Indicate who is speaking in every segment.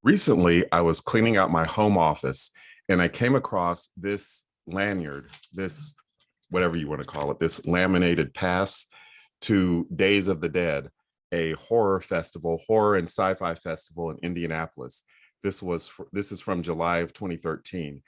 Speaker 1: Recently, I was cleaning out my home office and I came across this lanyard, this, whatever you want to call it, this laminated pass to Days of the Dead, a horror festival, horror and sci-fi festival in Indianapolis. This is from July of 2013.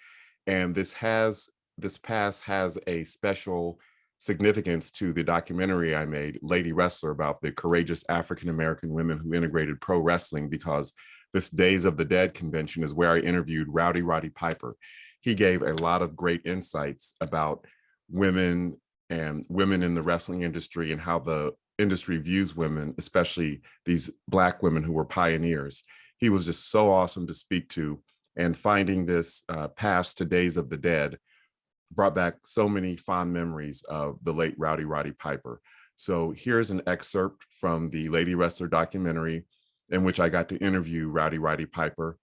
Speaker 1: And this pass has a special significance to the documentary I made, Lady Wrestler, about the courageous African American women who integrated pro wrestling, because this Days of the Dead convention is where I interviewed Roddy Piper. He gave a lot of great insights about women and women in the wrestling industry and how the industry views women, especially these Black women who were pioneers. He was just so awesome to speak to. And finding this pass to Days of the Dead brought back so many fond memories of the late Roddy Piper. So here's an excerpt from the Lady Wrestler documentary in which I got to interview Roddy Piper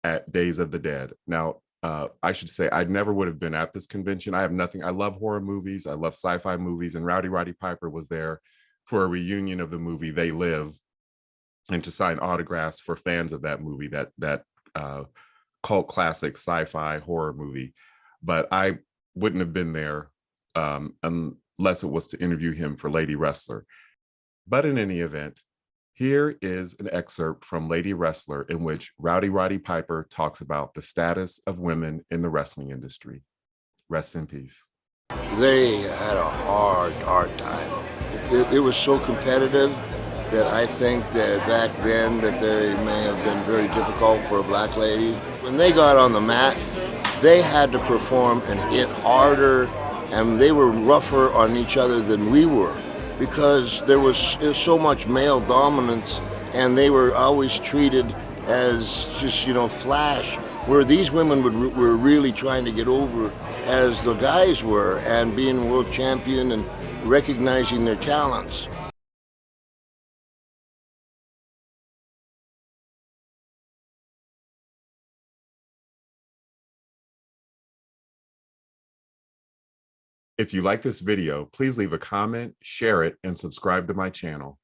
Speaker 1: at Days of the Dead. Now, I should say I never would have been at this convention. I have nothing. I love horror movies. I love sci-fi movies, and Roddy Piper was there for a reunion of the movie They Live, and to sign autographs for fans of that movie, that cult classic sci-fi horror movie. But I wouldn't have been there unless it was to interview him for Lady Wrestler. But in any event, here is an excerpt from Lady Wrestler in which Roddy Piper talks about the status of women in the wrestling industry. Rest in peace.
Speaker 2: They had a hard time. It was so competitive that I think that back then that they may have been very difficult for a black lady. When they got on the mat, they had to perform and hit harder, and they were rougher on each other than we were, because there was so much male dominance, and they were always treated as just, flash, where these women were really trying to get over as the guys were, and being world champion and recognizing their talents.
Speaker 1: If you like this video, please leave a comment, share it, and subscribe to my channel.